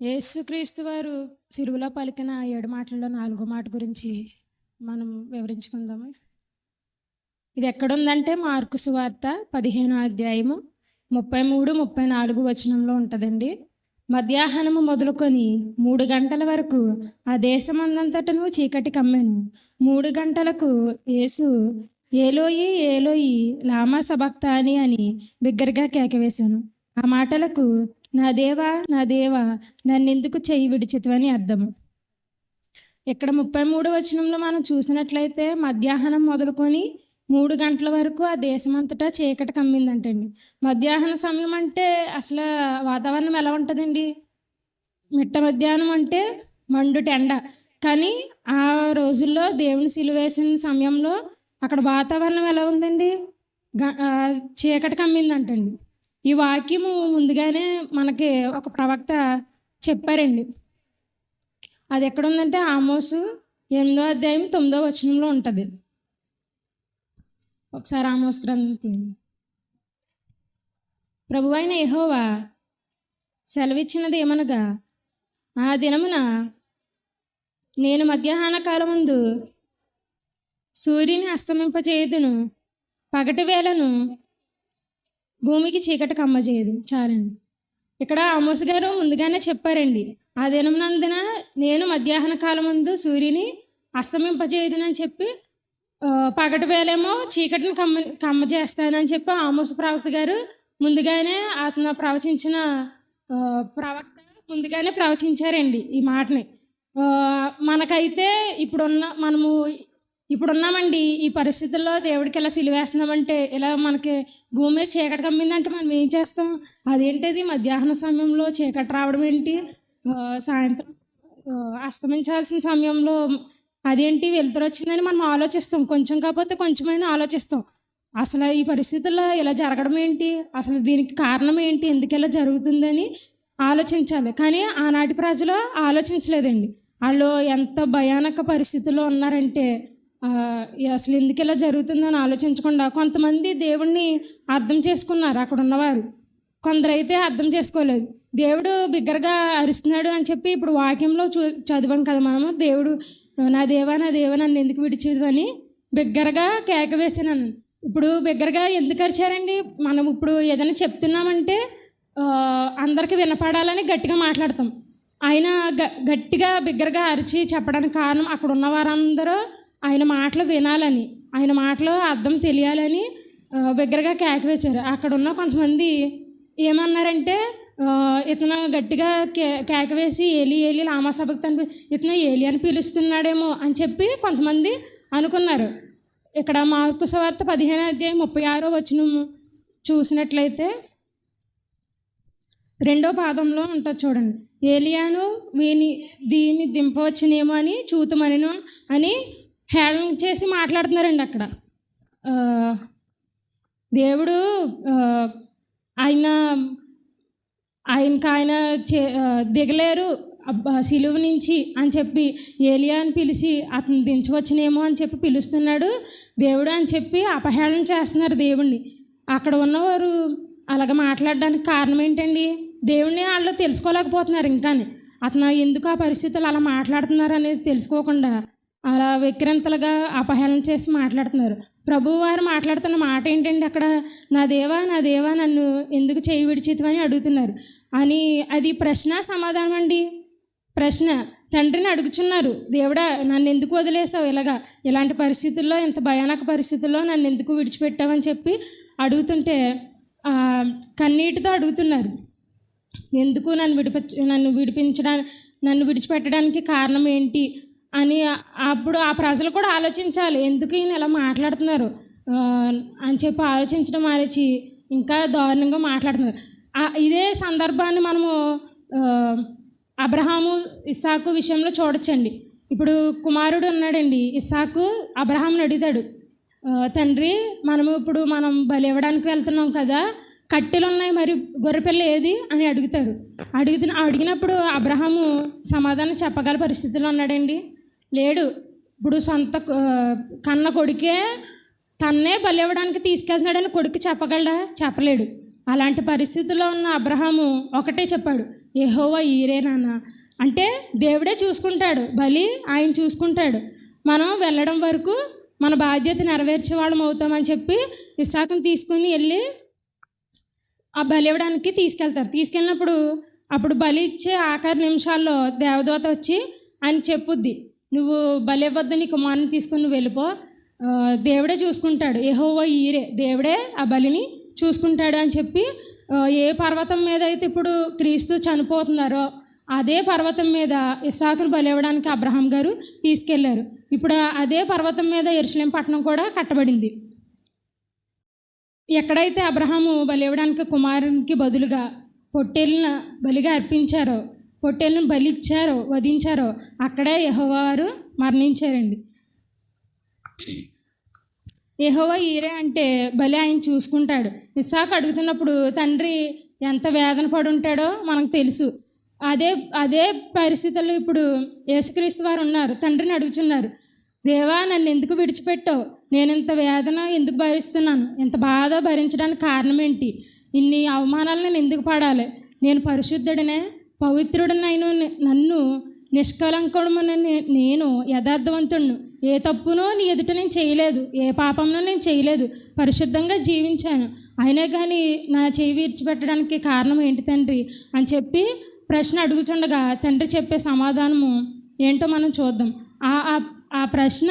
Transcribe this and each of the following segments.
యేసుక్రీస్తు వారు సిలువలో పలికిన 7 మాటల్లో 4 మాట గురించి మనం వివరించుకుందాము. ఇది ఎక్కడుందంటే మార్కు సువార్త 15వ అధ్యాయము 33, 34 వచనంలో ఉంటుందండి. మధ్యాహ్నము మొదలుకొని 3 గంటల వరకు ఆ దేశమందంతటను చీకటి కమ్మెను. 3 గంటలకు యేసు ఏలోయి ఏలోయి లామా సబక్తాని అని బిగ్గరగా కేకవేశాను. ఆ మాటలకు నా దేవా నా దేవా నన్నెందుకు చెయ్యి విడిచితివని అర్థము. ఇక్కడ 33 వచనంలో మనం చూసినట్లయితే మధ్యాహ్నం మొదలుకొని 3 గంటల వరకు ఆ దేశమంతటా చీకటి కమ్మిందంటండి. మధ్యాహ్న సమయం అంటే అసలు వాతావరణం ఎలా ఉంటుందండి? మిట్ట మధ్యాహ్నం అంటే మండుటి ఎండ. కానీ ఆ రోజుల్లో దేవుని సిలువేసిన సమయంలో అక్కడ వాతావరణం ఎలా ఉందండి? చీకటి కమ్మిందంటండి. ఈ వాక్యము ముందుగానే మనకి ఒక ప్రవక్త చెప్పారండి. అది ఎక్కడుందంటే ఆమోసు 8వ అధ్యాయం 9వ వచనంలో ఉంటుంది. ఒకసారి ఆమోస్ గ్రంథం. ప్రభువైన యెహోవా సెలవిచ్చినది ఏమనగా, ఆ దినమున నేను మధ్యాహ్న కాలమందు సూర్యుని అస్తమింపచేయుదును, పగటి వేళను భూమికి చీకటి కమ్మజేయదు. చాలండి. ఇక్కడ ఆమోస్ గారు ముందుగానే చెప్పారండి, ఆ దినమునందున నేను మధ్యాహ్న కాలం ముందు సూర్యుని అస్తమింపజేయదునని చెప్పి, పగటి వేళేమో చీకటిని కమ్మజేస్తానని చెప్పి ఆమోస్ ప్రవక్త గారు ముందుగానే అతను ప్రవచించిన ప్రవక్త ముందుగానే ప్రవచించారండి ఈ మాటని. మనకైతే మనము ఇప్పుడున్నామండి. ఈ పరిస్థితుల్లో దేవుడికి ఇలా సిలువేస్తున్నామంటే, ఇలా మనకి భూమి చీకటి కమ్మిందంటే మనం ఏం చేస్తాం? అదేంటిది మధ్యాహ్న సమయంలో చీకటి రావడం ఏంటి? సాయంత్రం అస్తమించాల్సిన సమయంలో అదేంటి వెలుతురు వచ్చిందని మనం ఆలోచిస్తాం. కొంచెం కాకపోతే కొంచెమైనా ఆలోచిస్తాం. అసలు ఈ పరిస్థితుల్లో ఇలా జరగడం ఏంటి? అసలు దీనికి కారణం ఏంటి? ఎందుకు ఇలా జరుగుతుందని ఆలోచించాలి. కానీ ఆనాటి ప్రజలు ఆలోచించలేదండి. వాళ్ళు ఎంత భయానక పరిస్థితుల్లో ఉన్నారంటే, అసలు ఎందుకు ఇలా జరుగుతుందని ఆలోచించకుండా కొంతమంది దేవుణ్ణి అర్థం చేసుకున్నారు అక్కడ ఉన్నవారు. కొందరైతే అర్థం చేసుకోలేదు. దేవుడు బిగ్గరగా అరుస్తున్నాడు అని చెప్పి ఇప్పుడు వాక్యంలో చదివాం కదా మనము. దేవుడు నా దేవా నా దేవా నన్ను ఎందుకు విడిచేది అని బిగ్గరగా కేక వేసినాను. ఇప్పుడు బిగ్గరగా ఎందుకు అరిచారండి? మనం ఇప్పుడు ఏదైనా చెప్తున్నామంటే అందరికీ వినపడాలని గట్టిగా మాట్లాడతాం. ఆయన గట్టిగా బిగ్గరగా అరిచి చెప్పడానికి కారణం అక్కడ ఉన్న వారందరూ ఆయన మాటలు వినాలని, ఆయన మాటలు అర్థం తెలియాలని బిగ్గరగా కేక వేశారు. అక్కడ ఉన్న కొంతమంది ఏమన్నారంటే, ఇతను గట్టిగా కేక వేసి ఏలి ఏలి లామా సబక్తాని ఇతను ఏలి అని పిలుస్తున్నాడేమో అని చెప్పి కొంతమంది అనుకున్నారు. ఇక్కడ మార్కు సువార్త 15వ అధ్యాయం 36వ వచనం చూసినట్లయితే 2వ పాదంలో ఉంటుంది చూడండి. ఏలియాను దీన్ని దింపవచ్చునేమో అని చూతుమనిను అని హేళన చేసి మాట్లాడుతున్నారండి. అక్కడ దేవుడు ఆయన దిగలేరు సిలువ నుంచి అని చెప్పి ఏలియా అని పిలిచి అతను దించవచ్చునేమో అని చెప్పి పిలుస్తున్నాడు దేవుడు అని చెప్పి అపహేళన చేస్తున్నారు దేవుణ్ణి. అక్కడ ఉన్నవారు అలాగ మాట్లాడడానికి కారణం ఏంటండి? దేవుణ్ణి వాళ్ళు తెలుసుకోలేకపోతున్నారు. ఇంకానే అతను ఎందుకు ఆ పరిస్థితులు అలా మాట్లాడుతున్నారు అనేది తెలుసుకోకుండా అలా విక్రంతలుగా అపహేళన చేసి మాట్లాడుతున్నారు. ప్రభువు వారు మాట్లాడుతున్న మాట ఏంటండి? అక్కడ నా దేవా నా దేవా నన్ను ఎందుకు చేయి విడిచితివని అడుగుతున్నారు అని. అది ప్రశ్న సమాధానం అండి. ప్రశ్న. తండ్రిని అడుగుచున్నారు, దేవుడా నన్ను ఎందుకు వదిలేసావు? ఇలాంటి పరిస్థితుల్లో, ఇంత భయానక పరిస్థితుల్లో నన్ను ఎందుకు విడిచిపెట్టావని చెప్పి అడుగుతుంటే కన్నీటితో అడుగుతున్నారు. ఎందుకు నన్ను విడిచిపెట్టడానికి కారణం ఏంటి అని. అప్పుడు ఆ ప్రజలు కూడా ఆలోచించాలి, ఎందుకు ఈయన ఇలా మాట్లాడుతున్నారు అని చెప్పి ఆలోచించడం మానేసి ఇంకా దారుణంగా మాట్లాడుతున్నారు. ఇదే సందర్భాన్ని మనము అబ్రహాము ఇస్సాకు విషయంలో చూడొచ్చండి. ఇప్పుడు కుమారుడు ఉన్నాడండి ఇస్సాకు. అబ్రహాముని అడుగుతాడు, తండ్రి మనం బలి ఇవ్వడానికి వెళ్తున్నాం కదా, కట్టెలు ఉన్నాయి, మరి గొర్రెపిల్ల ఏది అని అడుగుతారు. అడిగినప్పుడు అబ్రహాము సమాధానం చెప్పగల పరిస్థితిలో ఉన్నాడండి? లేడు. ఇప్పుడు సొంత కన్న కొడుకే తన్నే బలి ఇవ్వడానికి తీసుకెళ్తున్నాడని కొడుకు చెప్పగలడా? చెప్పలేడు. అలాంటి పరిస్థితుల్లో ఉన్న అబ్రహాము ఒకటే చెప్పాడు, యెహోవా ఈరే నాన్న. అంటే దేవుడే చూసుకుంటాడు, బలి ఆయన చూసుకుంటాడు, మనం వెళ్ళడం వరకు మన బాధ్యత నెరవేర్చే వాళ్ళం అవుతామని చెప్పి ఇస్సాకుని తీసుకుని వెళ్ళి ఆ బలి ఇవ్వడానికి తీసుకెళ్తారు. తీసుకెళ్ళినప్పుడు అప్పుడు బలి ఇచ్చే ఆఖరి నిమిషాల్లో దేవదూత వచ్చి ఆయన చెప్పుద్ది, నువ్వు బలి ఇవ్వద్దు, నీ కుమారుని తీసుకుని నువ్వు వెళ్ళిపో, దేవుడే చూసుకుంటాడు, యెహోవా ఈరే, దేవుడే ఆ బలిని చూసుకుంటాడు అని చెప్పి ఏ పర్వతం మీద అయితే ఇప్పుడు క్రీస్తు చనిపోతున్నారో అదే పర్వతం మీద ఇస్సాకును బలి ఇవ్వడానికి అబ్రహాం గారు తీసుకెళ్లారు. ఇప్పుడు అదే పర్వతం మీద యెరూషలేం పట్టణం కూడా కట్టబడింది. ఎక్కడైతే అబ్రహాము బలి ఇవ్వడానికి కుమారునికి బదులుగా పొట్టేళ్ళను బలిగా అర్పించారో, పొట్టేళ్ళను బలి ఇచ్చారో, వధించారో, అక్కడే యెహోవా వారు మరణించారండి. యెహోవా ఈరే అంటే బలి ఆయన చూసుకుంటాడు. ఇస్సాకు అడుగుతున్నప్పుడు తండ్రి ఎంత వేదన పడి ఉంటాడో మనకు తెలుసు. అదే పరిస్థితుల్లో ఇప్పుడు యేసుక్రీస్తు వారు ఉన్నారు. తండ్రిని అడుగుతున్నారు, దేవా నన్ను ఎందుకు విడిచిపెట్టావు, నేను ఇంత వేదన ఎందుకు భరిస్తున్నాను, ఇంత బాధ భరించడానికి కారణం ఏంటి, ఇన్ని అవమానాలు నేను ఎందుకు పడాలి, నేను పరిశుద్ధుడనే పవిత్రుడనైన నన్ను నిష్కలంకమున నేను యథార్థవంతుడును, ఏ తప్పునో నీ ఎదుట నేను చేయలేదు, ఏ పాపంలో నేను చేయలేదు, పరిశుద్ధంగా జీవించాను, అయినా కానీ నా చేయి విడిచిపెట్టడానికి కారణం ఏంటి తండ్రి అని చెప్పి ప్రశ్న అడుగుతుండగా తండ్రి చెప్పే సమాధానము ఏంటో మనం చూద్దాం. ఆ ప్రశ్న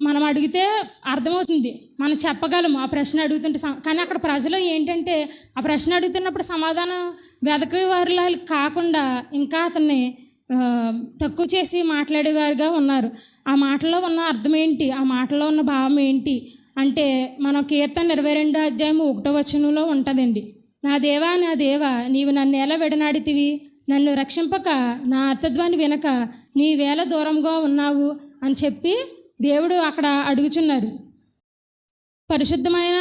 మనం అడిగితే అర్థమవుతుంది, మనం చెప్పగలము ఆ ప్రశ్న అడుగుతుంటే. కానీ అక్కడ ప్రజలు ఏంటంటే ఆ ప్రశ్న అడుగుతున్నప్పుడు సమాధానం వెదకే వారిలా కాకుండా ఇంకా అతన్ని తక్కువ చేసి మాట్లాడేవారుగా ఉన్నారు. ఆ మాటలో ఉన్న అర్థం ఏంటి, ఆ మాటలో ఉన్న భావం ఏంటి అంటే మన కీర్తన 22:1 ఉంటుందండి. నా దేవా నా దేవా నీవు నన్ను ఎలా విడనాడితివి, నన్ను రక్షింపక నా అర్థధ్వాన్ని వినక నీవేళ దూరంగా ఉన్నావు అని చెప్పి దేవుడు అక్కడ అడుగుచున్నారు. పరిశుద్ధమైన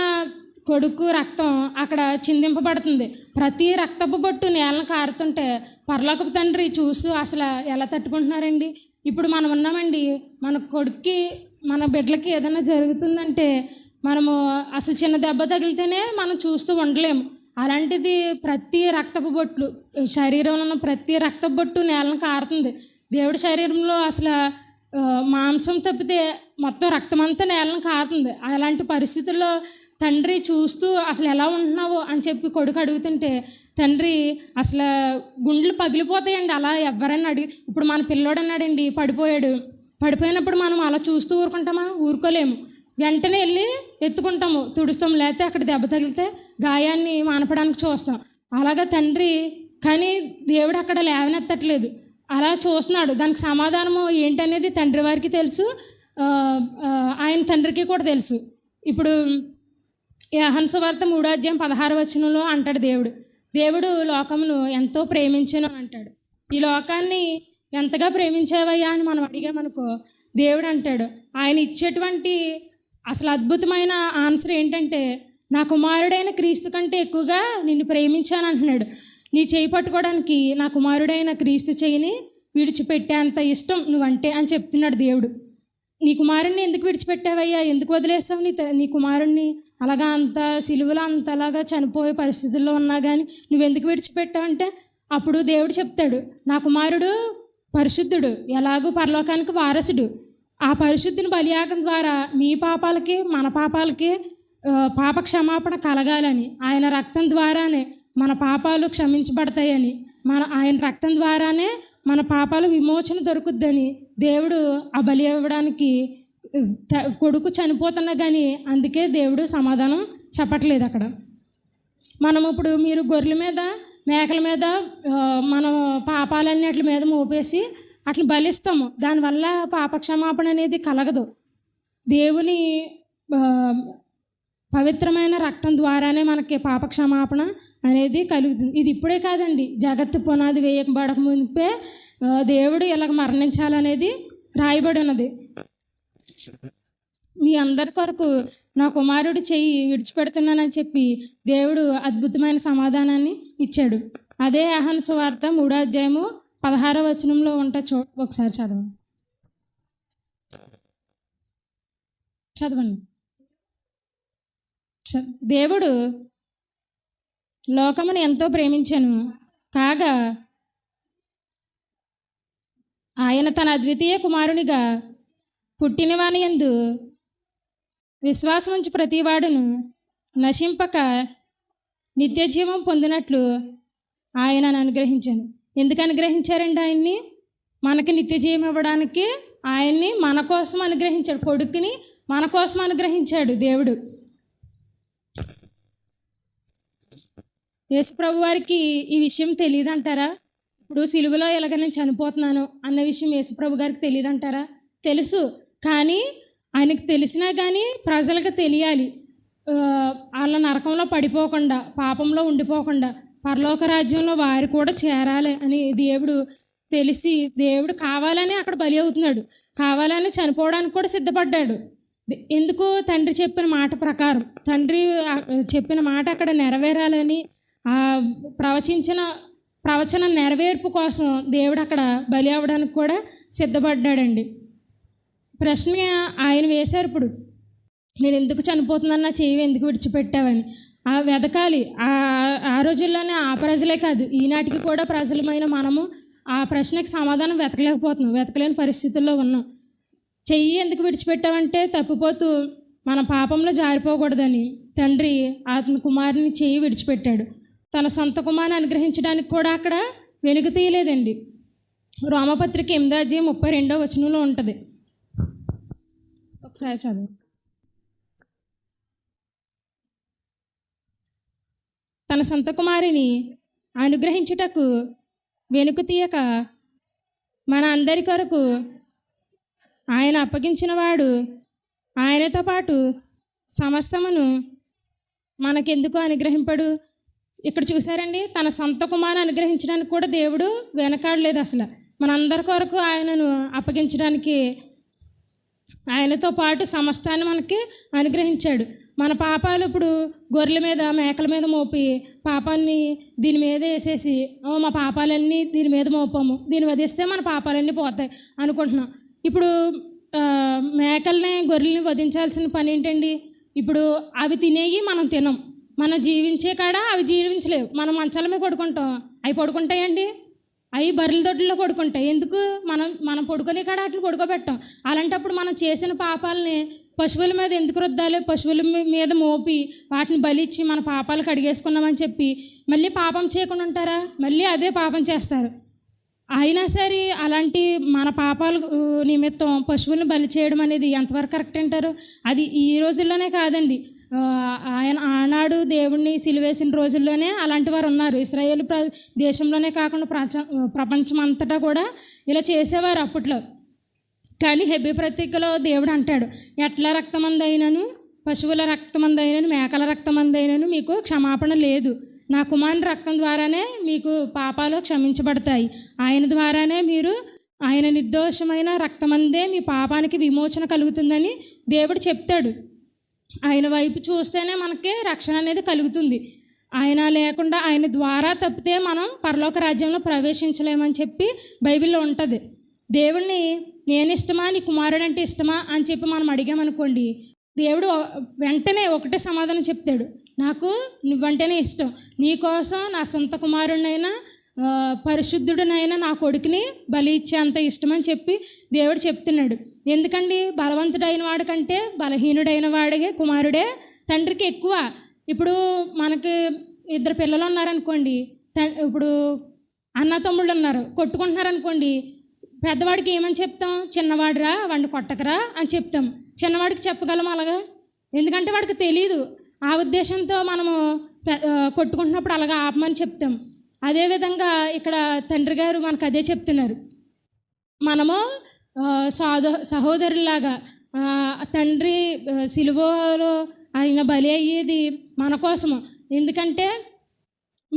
కొడుకు రక్తం అక్కడ చిందింపబడుతుంది. ప్రతి రక్తపు బొట్టు నేలను కారుతుంటే పరలోకపు తండ్రి చూస్తూ అసలు ఎలా తట్టుకుంటున్నారండి. ఇప్పుడు మనం ఉన్నామండి, మన కొడుక్కి మన బిడ్డలకి ఏదైనా జరుగుతుందంటే మనము అసలు చిన్న దెబ్బ తగిలితేనే మనం చూస్తూ ఉండలేము. అలాంటిది ప్రతి రక్తపు బొట్లు, శరీరంలో ఉన్న ప్రతి రక్తపు బొట్టు నేలను కారుతుంది. దేవుడి శరీరంలో అసలు మాంసం తప్పితే మొత్తం రక్తం అంతా నేలను కారుతుంది. అలాంటి పరిస్థితుల్లో తండ్రి చూస్తూ అసలు ఎలా ఉంటున్నావు అని చెప్పి కొడుకు అడుగుతుంటే తండ్రి అసలు గుండెలు పగిలిపోతాయండి. అలా ఎవరైనా ఇప్పుడు మన పిల్లోడు అన్నాడండి, పడిపోయినప్పుడు మనం అలా చూస్తూ ఊరుకుంటామా? ఊరుకోలేము. వెంటనే వెళ్ళి ఎత్తుకుంటాము, తుడుస్తాం, లేకపోతే అక్కడ దెబ్బ తగిలితే గాయాన్ని మానపడానికి చూస్తాం. అలాగా తండ్రి, కానీ దేవుడు అక్కడ లేవనెత్తట్లేదు, అలా చూస్తున్నాడు. దానికి సమాధానము ఏంటనేది తండ్రి వారికి తెలుసు, ఆయన తండ్రికి కూడా తెలుసు. ఇప్పుడు యోహాను సువార్త 3:16 అంటాడు, దేవుడు లోకమును ఎంతో ప్రేమించెను అంటాడు. ఈ లోకాన్ని ఎంతగా ప్రేమించావయ్యా అని మనం అడిగామనుకో, దేవుడు అంటాడు, ఆయన ఇచ్చేటువంటి అసలు అద్భుతమైన ఆన్సర్ ఏంటంటే, నా కుమారుడైన క్రీస్తు కంటే ఎక్కువగా నిన్ను ప్రేమించాను అంటున్నాడు. నీ చేయి పట్టుకోవడానికి నా కుమారుడైన క్రీస్తు చేయిని విడిచిపెట్టేంత ఇష్టం నువ్వంటే అని చెప్తున్నాడు దేవుడు. నీ కుమారుణ్ణి ఎందుకు విడిచిపెట్టావయ్యా, ఎందుకు వదిలేస్తావు నీ కుమారుణ్ణి, అలాగా అంత సిలువలో అంతలాగా చనిపోయే పరిస్థితుల్లో ఉన్నా కానీ నువ్వెందుకు విడిచిపెట్టావంటే అప్పుడు దేవుడు చెప్తాడు, నా కుమారుడు పరిశుద్ధుడు, ఎలాగూ పరలోకానికి వారసుడు, ఆ పరిశుద్ధిని బలియాగం ద్వారా మీ పాపాలకి మన పాపాలకి పాప క్షమాపణ కలగాలని, ఆయన రక్తం ద్వారానే మన పాపాలు క్షమించబడతాయని, ఆయన రక్తం ద్వారానే మన పాపాల విమోచన దొరుకుద్దని దేవుడు ఆ బలి ఇవ్వడానికి కొడుకు చనిపోతున్నా కానీ అందుకే దేవుడు సమాధానం చెప్పట్లేదు అక్కడ. మనం ఇప్పుడు మీరు గొర్రెల మీద మేకల మీద మనం పాపాలన్నిటి మీద మోపేసి అట్లా బలిస్తాము, దానివల్ల పాపక్షమాపణ అనేది కలగదు. దేవుని పవిత్రమైన రక్తం ద్వారానే మనకి పాపక్షమాపణ అనేది కలుగుతుంది. ఇది ఇప్పుడే కాదండి, జగత్తు పునాది వేయబడక మునిపే దేవుడు ఇలాగ మరణించాలనేది రాయబడి ఉన్నది. మీ అందరి కొరకు నా కుమారుడు చెయ్యి విడిచిపెడుతున్నానని చెప్పి దేవుడు అద్భుతమైన సమాధానాన్ని ఇచ్చాడు. అదే యోహాను సువార్త 3:16 ఉంటా ఒకసారి చదవండి. దేవుడు లోకమును ఎంతో ప్రేమించెను, కాగా ఆయన తన అద్వితీయ కుమారునిగా పుట్టినవాని యందు విశ్వాసముంచి ప్రతివాడును నశింపక నిత్య జీవం పొందినట్లు ఆయనను అనుగ్రహించాను. ఎందుకు అనుగ్రహించారండి ఆయన్ని? మనకి నిత్య జీవం ఇవ్వడానికి ఆయన్ని మన కోసం అనుగ్రహించాడు. కొడుకుని మన కోసం అనుగ్రహించాడు దేవుడు. యేసుప్రభు వారికి ఈ విషయం తెలియదు అంటారా? ఇప్పుడు సిలువలో ఎలాగ నేను చనిపోతున్నాను అన్న విషయం యేసుప్రభు గారికి తెలియదు అంటారా? తెలుసు, కానీ ఆయనకు తెలిసినా కానీ ప్రజలకు తెలియాలి. వాళ్ళ నరకంలో పడిపోకుండా, పాపంలో ఉండిపోకుండా పరలోక రాజ్యంలో వారు కూడా చేరాలి అని దేవుడు తెలిసి, దేవుడు కావాలని అక్కడ బలి అవుతున్నాడు, కావాలని చనిపోవడానికి కూడా సిద్ధపడ్డాడు. ఎందుకు? తండ్రి చెప్పిన మాట ప్రకారం, తండ్రి చెప్పిన మాట అక్కడ నెరవేరాలని, ఆ ప్రవచన నెరవేర్పు కోసం దేవుడు అక్కడ బలి అవ్వడానికి కూడా సిద్ధపడ్డాడండి. ప్రశ్న ఆయన వేశారు, ఇప్పుడు నేను ఎందుకు చనిపోతున్నాను, నా చెయ్యి ఎందుకు విడిచిపెట్టావని. ఆ వెదకాలి. ఆ రోజుల్లోనే ఆ ప్రజలే కాదు, ఈనాటికి కూడా ప్రజలమైన మనము ఆ ప్రశ్నకి సమాధానం వెతకలేకపోతున్నాం, వెతకలేని పరిస్థితుల్లో ఉన్నాం. చెయ్యి ఎందుకు విడిచిపెట్టావంటే, తప్పిపోతూ మన పాపంలో జారిపోకూడదని తండ్రి అతని కుమారుని చెయ్యి విడిచిపెట్టాడు. తన సొంత కుమారుని అనుగ్రహించడానికి కూడా అక్కడ వెనుక తీయలేదండి. రోమపత్రిక 8:32 ఉంటుంది, ఒకసారి చదువు. తన సొంత కుమారుని అనుగ్రహించుటకు వెనుక తీయక మన అందరి కొరకు ఆయన అప్పగించిన వాడు ఆయనతో పాటు సమస్తమును మనకెందుకు అనుగ్రహింపడు? ఇక్కడ చూసారండి, తన సొంత కుమారుని అనుగ్రహించడానికి కూడా దేవుడు వెనకాడలేదు అసలు. మనందరి కొరకు ఆయనను అప్పగించడానికి ఆయనతో పాటు సమస్తాన్ని మనకి అనుగ్రహించాడు. మన పాపాలు ఇప్పుడు గొర్రెల మీద, మేకల మీద మోపి పాపాన్ని దీని మీద వేసేసి, మా పాపాలన్నీ దీని మీద మోపాము, దీన్ని వదిస్తే మన పాపాలన్నీ పోతాయి అనుకుంటున్నాం. ఇప్పుడు మేకల్ని, గొర్రెల్ని వధించాల్సిన పని ఏంటండి? ఇప్పుడు అవి తినేవి మనం తినం, మనం జీవించే కాడ అవి జీవించలేవు. మనం మంచాల మీద పడుకుంటాం, అవి పడుకుంటాయండి? అవి బర్రెల దొడ్లలో పడుకుంటాయి. ఎందుకు? మనం పడుకునే కాడ అట్లా పడుకోబెట్టాం. అలాంటప్పుడు మనం చేసిన పాపాలని పశువుల మీద ఎందుకు రుద్దాలి? పశువుల మీద మోపి వాటిని బలిచ్చి మన పాపాలు కడిగేసుకున్నామని చెప్పి మళ్ళీ పాపం చేయకుండా ఉంటారా? మళ్ళీ అదే పాపం చేస్తారు. అయినా సరే అలాంటి మన పాపాల నిమిత్తం పశువులను బలి చేయడం అనేది ఎంతవరకు కరెక్ట్ అంటారు? అది ఈ రోజుల్లోనే కాదండి, ఆయన ఆనాడు దేవుణ్ణి సిలువేసిన రోజుల్లోనే అలాంటి వారు ఉన్నారు. ఇశ్రాయేలు దేశంలోనే కాకుండా ప్రపంచం అంతటా కూడా ఇలా చేసేవారు అప్పట్లో. కానీ హెబ్రీ పత్రికలో దేవుడు అంటాడు, ఎట్ల రక్తమందైనను, పశువుల రక్తమందైనను, మేకల రక్తమందైనను మీకు క్షమాపణ లేదు. నా కుమారుని రక్తం ద్వారానే మీకు పాపాలు క్షమించబడతాయి. ఆయన ద్వారానే మీరు, ఆయన నిర్దోషమైన రక్తమందే మీ పాపానికి విమోచన కలుగుతుందని దేవుడు చెప్తాడు. ఆయన వైపు చూస్తేనే మనకి రక్షణ అనేది కలుగుతుంది. ఆయన లేకుండా, ఆయన ద్వారా తప్పితే మనం పరలోక రాజ్యంలో ప్రవేశించలేమని చెప్పి బైబిల్లో ఉంటుంది. దేవుణ్ణి నేను ఇష్టమా, నీ కుమారుడు అంటే ఇష్టమా అని చెప్పి మనం అడిగామనుకోండి, దేవుడు వెంటనే ఒకటే సమాధానం చెప్తాడు, నాకు నువ్వంటేనే ఇష్టం, నీకోసం నా సొంత కుమారుడినైనా పరిశుద్ధుడినైనా నా కొడుకుని బలి ఇచ్చేంత ఇష్టమని చెప్పి దేవుడు చెప్తున్నాడు. ఎందుకండి? బలవంతుడైన వాడికంటే బలహీనుడైన వాడిగే కుమారుడే తండ్రికి ఎక్కువ. ఇప్పుడు మనకి 2 పిల్లలు ఉన్నారనుకోండి, ఇప్పుడు అన్న తమ్ముళ్ళు ఉన్నారు, కొట్టుకుంటున్నారు అనుకోండి, పెద్దవాడికి ఏమని చెప్తాం? చిన్నవాడురా, వాడిని కొట్టకరా అని చెప్తాం. చిన్నవాడికి చెప్పగలం అలాగా? ఎందుకంటే వాడికి తెలియదు. ఆ ఉద్దేశంతో మనము కొట్టుకుంటున్నప్పుడు అలాగా ఆపమని చెప్తాం. అదేవిధంగా ఇక్కడ తండ్రి గారు మనకు అదే చెప్తున్నారు. మనము సహోదరులాగా తండ్రి సిలువలో ఆయన బలి అయ్యేది మన కోసము. ఎందుకంటే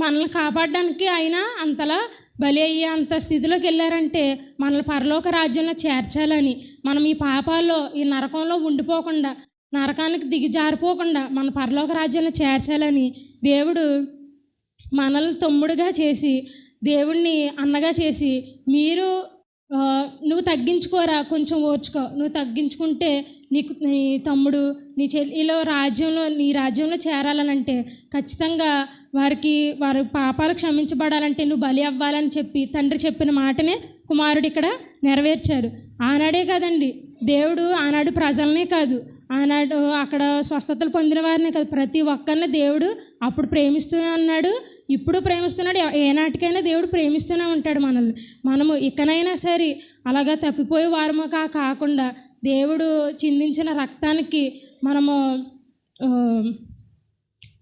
మనల్ని కాపాడడానికి ఆయన అంతలా బలి అయ్యే అంత స్థితిలోకి వెళ్ళారంటే మనల్ని పరలోక రాజ్యంలో చేర్చాలని, మనం ఈ పాపాల్లో, ఈ నరకంలో ఉండిపోకుండా, నరకానికి దిగజారిపోకుండా మన పరలోక రాజ్యంలో చేర్చాలని దేవుడు మనల్ని తమ్ముడుగా చేసి, దేవుణ్ణి అన్నగా చేసి, మీరు నువ్వు తగ్గించుకోరా, కొంచెం ఓర్చుకో, నువ్వు తగ్గించుకుంటే నీకు నీ తమ్ముడు నీ చెల్లిలో నీ రాజ్యంలో చేరాలనంటే ఖచ్చితంగా వారి పాపాలు క్షమించబడాలంటే నువ్వు బలి అవ్వాలని చెప్పి తండ్రి చెప్పిన మాటనే కుమారుడు ఇక్కడ నెరవేర్చారు. ఆనాడే కాదండి, దేవుడు ఆనాడు ప్రజలనే కాదు, ఆనాడు అక్కడ స్వస్థతలు పొందిన వారినే కాదు, ప్రతి ఒక్కరిని దేవుడు అప్పుడు ప్రేమిస్తూనే ఉన్నాడు, ఇప్పుడు ప్రేమిస్తున్నాడు, ఏనాటికైనా దేవుడు ప్రేమిస్తూనే ఉంటాడు మనల్ని. మనము ఇకనైనా సరే అలాగా తప్పిపోయే వారము కాకుండా దేవుడు చిందించిన రక్తానికి మనము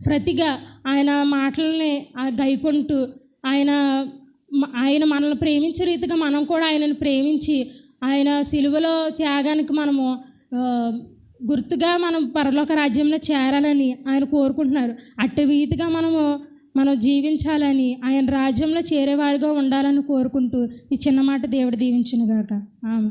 ప్రతిగా ఆయన మాటలని గైకొంటూ ఆయన మనల్ని ప్రేమించే రీతిగా మనం కూడా ఆయనను ప్రేమించి ఆయన సిలువలో త్యాగానికి మనము గుర్తుగా మనం పరలోక రాజ్యంలో చేరాలని ఆయన కోరుకుంటున్నారు. అట్టి రీతిగా మనం జీవించాలని, ఆయన రాజ్యంలో చేరేవారిగా ఉండాలని కోరుకుంటూ ఈ చిన్న మాట దేవుడు దీవించునుగాక. ఆమె.